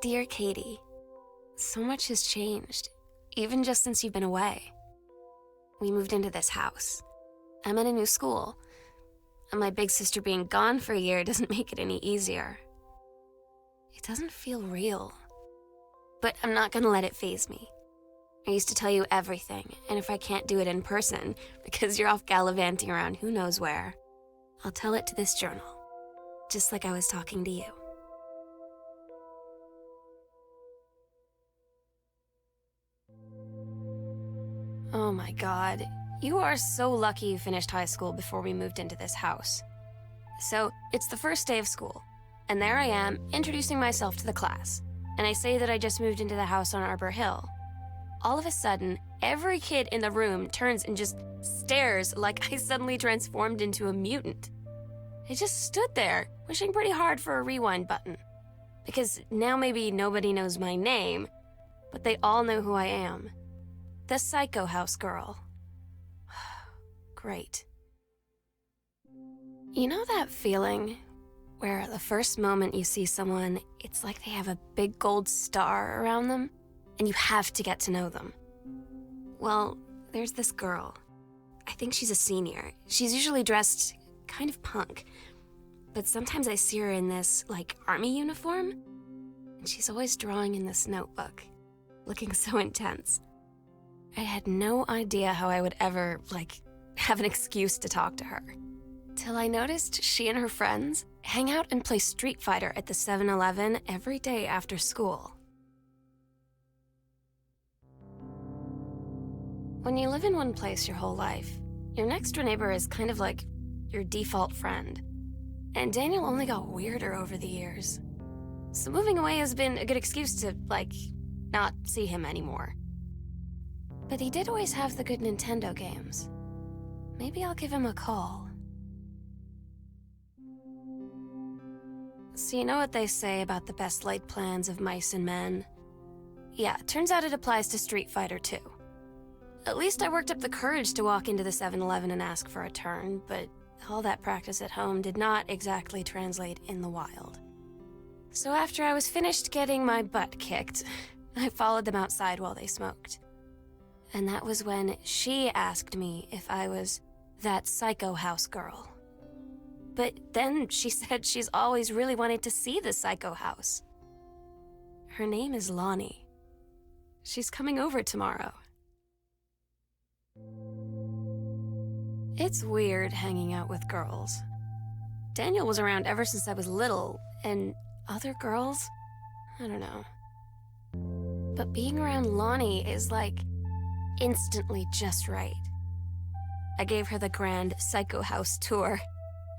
Dear Katie, so much has changed, even just since you've been away. We moved into this house. I'm in a new school, and my big sister being gone for a year doesn't make it any easier. It doesn't feel real, but I'm not gonna let it faze me. I used to tell you everything, and if I can't do it in person, because you're off gallivanting around who knows where, I'll tell it to this journal, just like I was talking to you. Oh my God, you are so lucky you finished high school before we moved into this house. So, it's the first day of school, and there I am, introducing myself to the class, and I say that I just moved into the house on Arbor Hill. All of a sudden, every kid in the room turns and just stares like I suddenly transformed into a mutant. I just stood there, wishing pretty hard for a rewind button. Because now maybe nobody knows my name, but they all know who I am. The Psycho House girl. Great. You know that feeling where the first moment you see someone, it's like they have a big gold star around them, and you have to get to know them? Well, there's this girl. I think she's a senior. She's usually dressed kind of punk, but sometimes I see her in this, army uniform, and she's always drawing in this notebook, looking so intense. I had no idea how I would ever, have an excuse to talk to her. Till I noticed she and her friends hang out and play Street Fighter at the 7-Eleven every day after school. When you live in one place your whole life, your next door neighbor is kind of like your default friend. And Daniel only got weirder over the years. So moving away has been a good excuse to, not see him anymore. But he did always have the good Nintendo games. Maybe I'll give him a call. So you know what they say about the best laid plans of mice and men? Yeah, turns out it applies to Street Fighter too. At least I worked up the courage to walk into the 7-Eleven and ask for a turn, but all that practice at home did not exactly translate in the wild. So after I was finished getting my butt kicked, I followed them outside while they smoked. And that was when she asked me if I was that Psycho House girl. But then she said she's always really wanted to see the Psycho House. Her name is Lonnie. She's coming over tomorrow. It's weird hanging out with girls. Daniel was around ever since I was little, and other girls? I don't know. But being around Lonnie is instantly just right. I gave her the grand Psycho House tour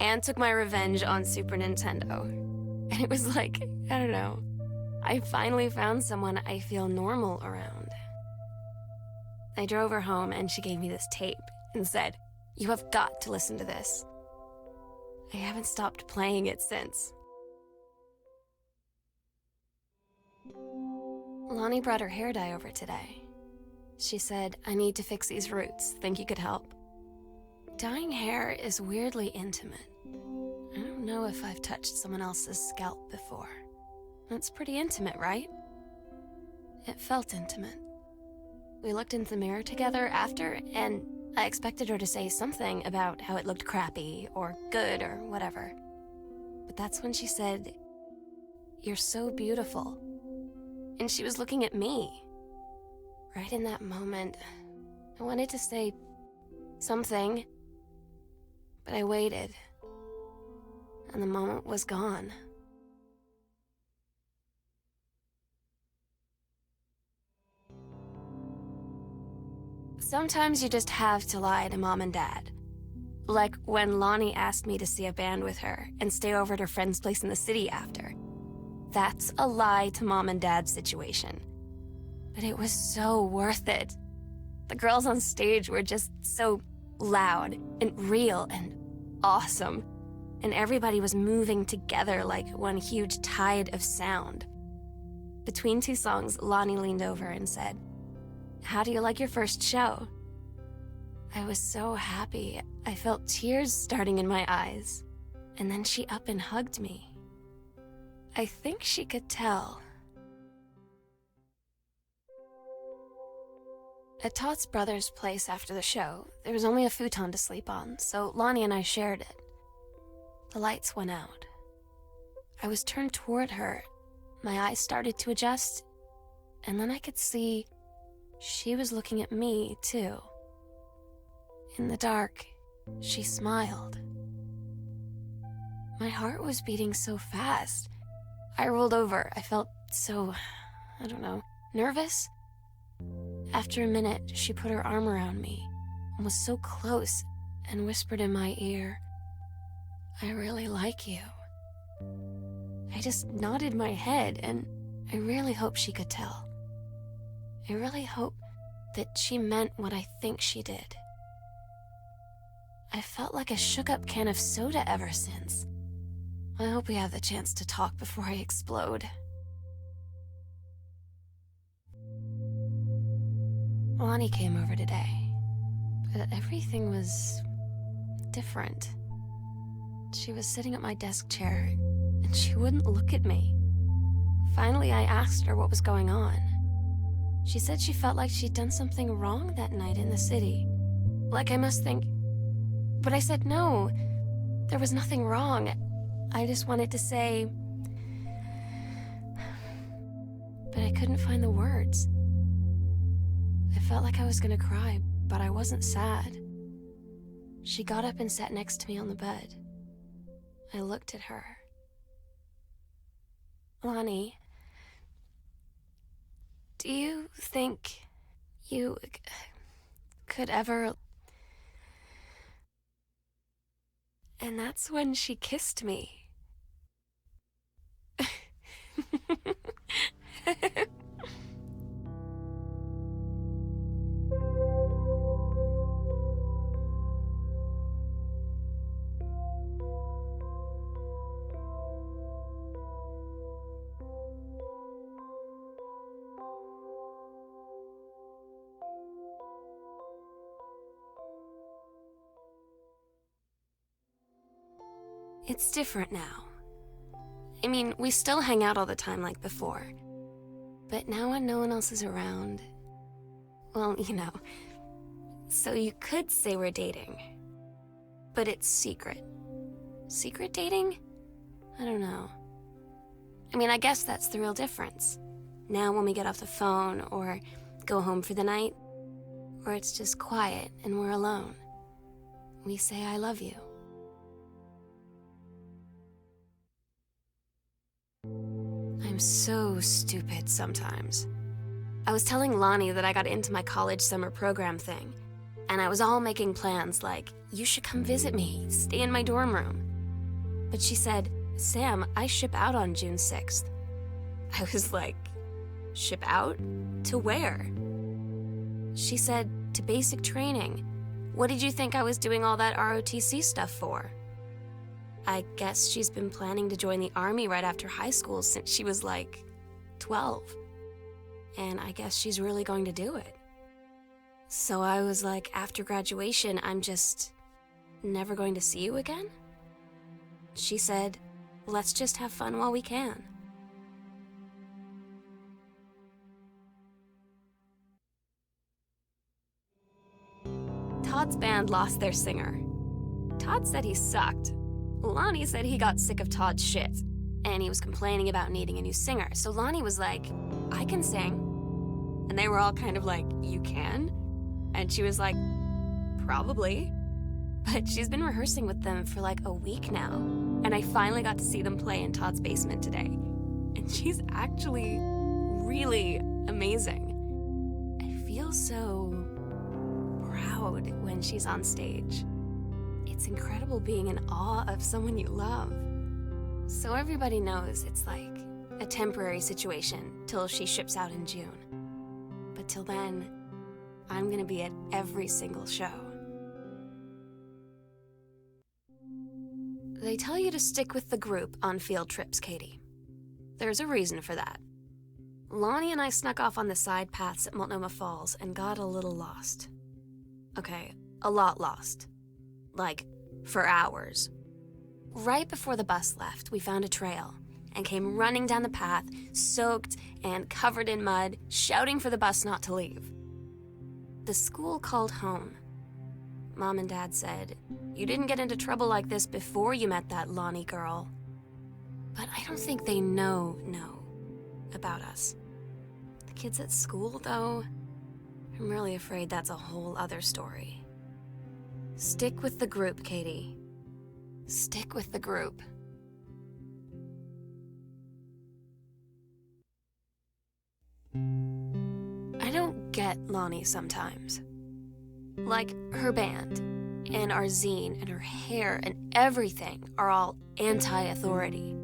and took my revenge on Super Nintendo. And it was I don't know, I finally found someone I feel normal around. I drove her home and she gave me this tape and said, "You have got to listen to this." I haven't stopped playing it since. Lonnie brought her hair dye over today. She said, "I need to fix these roots. Think you could help?" Dyeing hair is weirdly intimate. I don't know if I've touched someone else's scalp before. It's pretty intimate, right? It felt intimate. We looked in the mirror together after, and I expected her to say something about how it looked crappy or good or whatever. But that's when she said, "You're so beautiful." And she was looking at me. Right in that moment, I wanted to say something, but I waited, and the moment was gone. Sometimes you just have to lie to Mom and Dad. Like when Lonnie asked me to see a band with her and stay over at her friend's place in the city after. That's a lie to Mom and Dad's situation. But it was so worth it. The girls on stage were just so loud and real and awesome. And everybody was moving together like one huge tide of sound. Between two songs, Lonnie leaned over and said, "How do you like your first show?" I was so happy. I felt tears starting in my eyes. And then she up and hugged me. I think she could tell. At Todd's brother's place after the show, there was only a futon to sleep on, so Lonnie and I shared it. The lights went out. I was turned toward her. My eyes started to adjust, and then I could see she was looking at me, too. In the dark, she smiled. My heart was beating so fast. I rolled over. I felt so, nervous. After a minute, she put her arm around me and was so close and whispered in my ear, "I really like you." I just nodded my head, and I really hope she could tell. I really hope that she meant what I think she did. I felt like a shook-up can of soda ever since. I hope we have the chance to talk before I explode. Lonnie came over today, but everything was different. She was sitting at my desk chair, and she wouldn't look at me. Finally, I asked her what was going on. She said she felt like she'd done something wrong that night in the city. Like I must think... But I said no, there was nothing wrong. I just wanted to say... But I couldn't find the words. I felt like I was gonna cry, but I wasn't sad. She got up and sat next to me on the bed. I looked at her. "Lonnie, do you think you could ever..." And that's when she kissed me. It's different now. I mean, we still hang out all the time like before. But now when no one else is around, well, so you could say we're dating. But it's secret. Secret dating? I don't know. I mean, I guess that's the real difference. Now when we get off the phone or go home for the night, or it's just quiet and we're alone, we say I love you. I'm so stupid sometimes. I was telling Lonnie that I got into my college summer program thing, and I was all making plans like, you should come visit me, stay in my dorm room. But she said, "Sam, I ship out on June 6th. I was like, ship out? To where? She said, to basic training. What did you think I was doing all that ROTC stuff for? I guess she's been planning to join the army right after high school since she was like 12. And I guess she's really going to do it. So I was like, after graduation, I'm just never going to see you again? She said, let's just have fun while we can. Todd's band lost their singer. Todd said he sucked. Lonnie said he got sick of Todd's shit, and he was complaining about needing a new singer. So Lonnie was like, I can sing. And they were all kind of like, you can? And she was like, probably. But she's been rehearsing with them for like a week now, and I finally got to see them play in Todd's basement today. And she's actually really amazing. I feel so proud when she's on stage. It's incredible being in awe of someone you love. So everybody knows it's like a temporary situation till she ships out in June. But till then, I'm gonna be at every single show. They tell you to stick with the group on field trips, Katie. There's a reason for that. Lonnie and I snuck off on the side paths at Multnomah Falls and got a little lost. Okay, a lot lost. Like, for hours. Right before the bus left, we found a trail and came running down the path, soaked and covered in mud, shouting for the bus not to leave. the school called home. Mom and Dad said, "You didn't get into trouble like this before you met that Lonnie girl." But I don't think they know about us. The kids at school, though, I'm really afraid that's a whole other story. Stick with the group, Katie. Stick with the group. I don't get Lonnie sometimes. Like, her band, and our zine, and her hair, and everything are all anti-authority.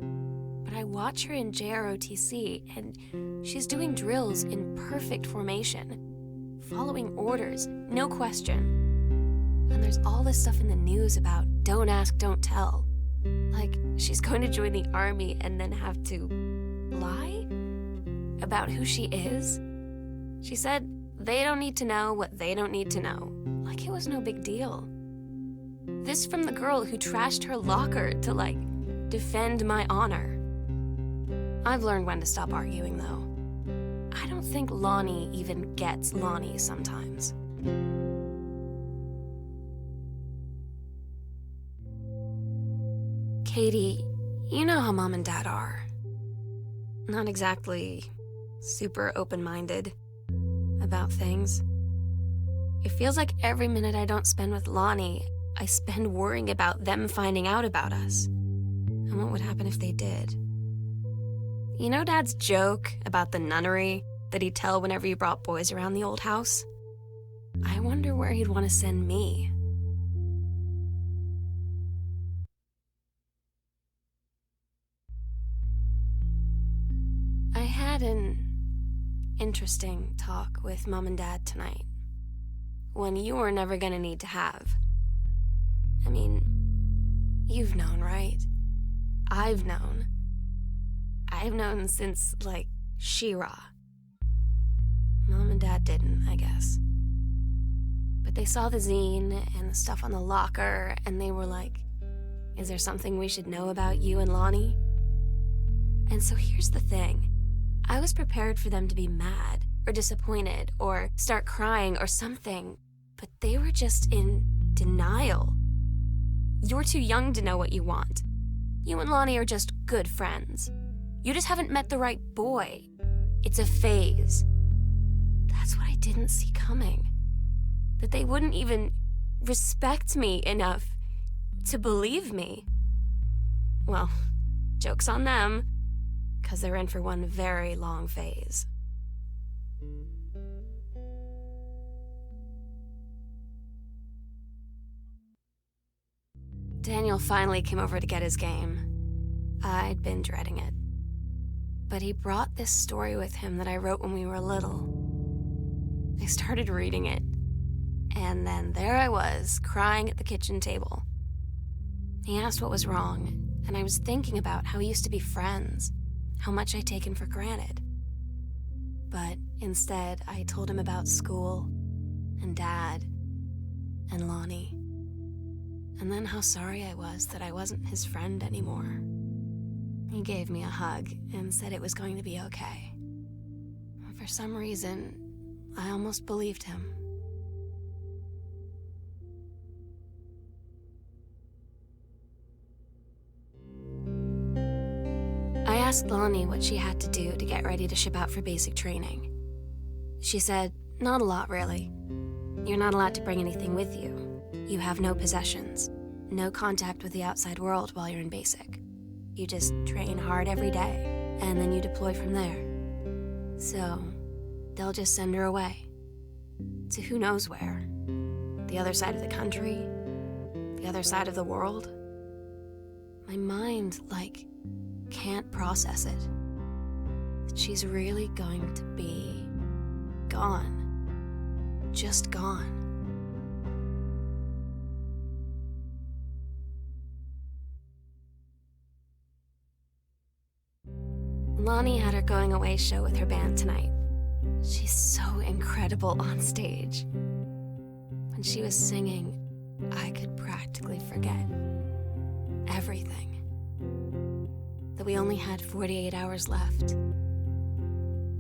But I watch her in JROTC, and she's doing drills in perfect formation, following orders, no question. And there's all this stuff in the news about don't ask, don't tell. Like, she's going to join the army and then have to lie about who she is. She said they don't need to know what they don't need to know. Like it was no big deal. This from the girl who trashed her locker to, defend my honor. I've learned when to stop arguing, though. I don't think Lonnie even gets Lonnie sometimes. Katie, you know how Mom and Dad are. Not exactly super open-minded about things. It feels like every minute I don't spend with Lonnie, I spend worrying about them finding out about us. And what would happen if they did? You know Dad's joke about the nunnery that he'd tell whenever he brought boys around the old house? I wonder where he'd want to send me. I had an interesting talk with Mom and Dad tonight. One you were never gonna need to have. I mean, you've known, right? I've known. I've known since, She-Ra. Mom and Dad didn't, I guess. But they saw the zine and the stuff on the locker, and they were like, is there something we should know about you and Lonnie? And so here's the thing. I was prepared for them to be mad or disappointed or start crying or something, but they were just in denial. You're too young to know what you want. You and Lonnie are just good friends. You just haven't met the right boy. It's a phase. That's what I didn't see coming. That they wouldn't even respect me enough to believe me. Well, joke's on them, 'cause they're in for one very long phase. Daniel finally came over to get his game. I'd been dreading it. But he brought this story with him that I wrote when we were little. I started reading it, and then there I was, crying at the kitchen table. He asked what was wrong, and I was thinking about how we used to be friends, how much I'd taken for granted. But instead, I told him about school, and Dad, and Lonnie. And then how sorry I was that I wasn't his friend anymore. He gave me a hug and said it was going to be okay. For some reason, I almost believed him. I asked Lonnie what she had to do to get ready to ship out for basic training. She said, not a lot, really. You're not allowed to bring anything with you. You have no possessions, no contact with the outside world while you're in basic. You just train hard every day, and then you deploy from there. So, they'll just send her away. To who knows where. The other side of the country? The other side of the world? My mind, can't process it. That she's really going to be gone. Just gone. Lonnie had her going away show with her band tonight. She's so incredible on stage. When she was singing, I could practically forget everything. That we only had 48 hours left.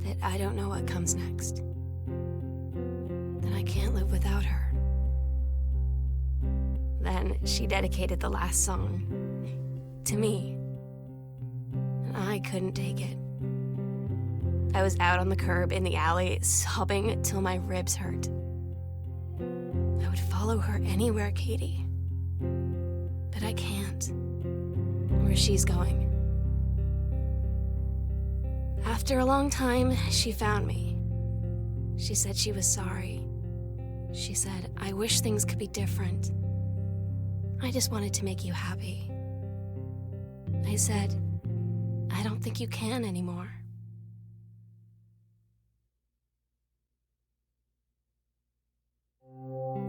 That I don't know what comes next. That I can't live without her. Then she dedicated the last song to me. And I couldn't take it. I was out on the curb in the alley, sobbing till my ribs hurt. I would follow her anywhere, Katie. But I can't. Where she's going. After a long time, she found me. She said she was sorry. She said, I wish things could be different. I just wanted to make you happy. I said, I don't think you can anymore.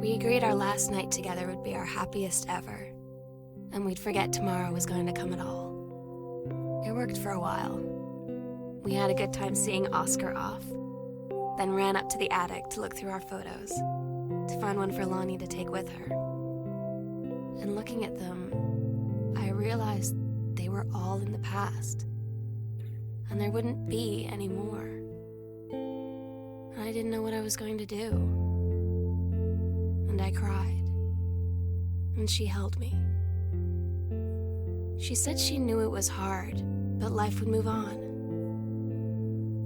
We agreed our last night together would be our happiest ever, and we'd forget tomorrow was going to come at all. It worked for a while. We had a good time seeing Oscar off, then ran up to the attic to look through our photos, to find one for Lonnie to take with her. And looking at them, I realized they were all in the past, and there wouldn't be any more. I didn't know what I was going to do. And I cried, and she held me. She said she knew it was hard, but life would move on.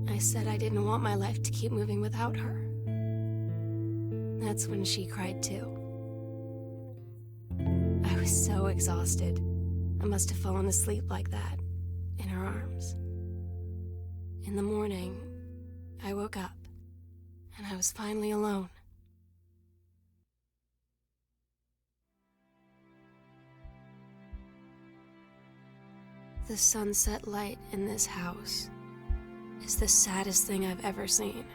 I said I didn't want my life to keep moving without her. That's when she cried too. I was so exhausted. I must have fallen asleep like that, in her arms. In the morning, I woke up, and I was finally alone. The sunset light in this house is the saddest thing I've ever seen.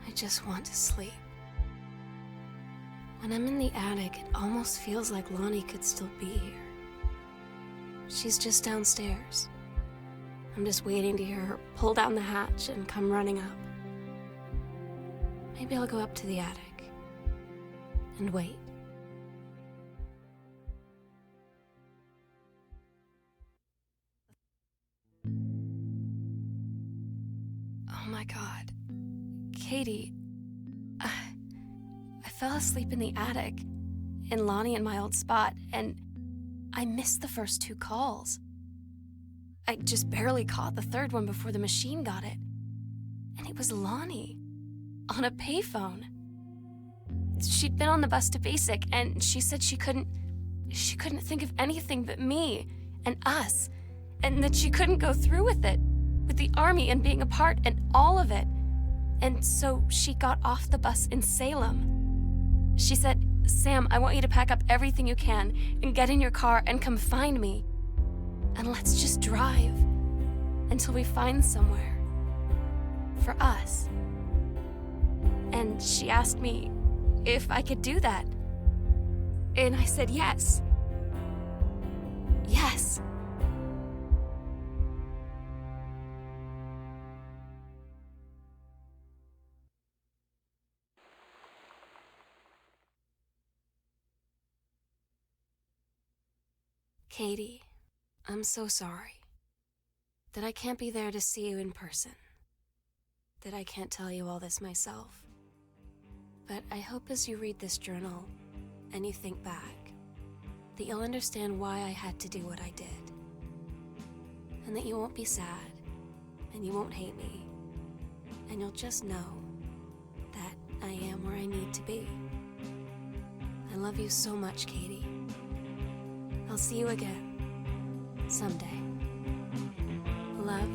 I just want to sleep. When I'm in the attic, it almost feels like Lonnie could still be here. She's just downstairs. I'm just waiting to hear her pull down the hatch and come running up. Maybe I'll go up to the attic and wait. Oh my God. Katie, I fell asleep in the attic, in Lonnie in my old spot, and I missed the first 2 calls. I just barely caught the third one before the machine got it. And it was Lonnie, on a payphone. She'd been on the bus to Basic, and she said she couldn't think of anything but me and us, and that she couldn't go through with it, with the army and being apart and all of it. And so she got off the bus in Salem. She said, Sam, I want you to pack up everything you can and get in your car and come find me. And let's just drive until we find somewhere for us. And she asked me if I could do that. And I said yes. Yes. Katie, I'm so sorry that I can't be there to see you in person, that I can't tell you all this myself. But I hope as you read this journal and you think back, that you'll understand why I had to do what I did. And that you won't be sad, and you won't hate me, and you'll just know that I am where I need to be. I love you so much, Katie. I'll see you again, someday. Love,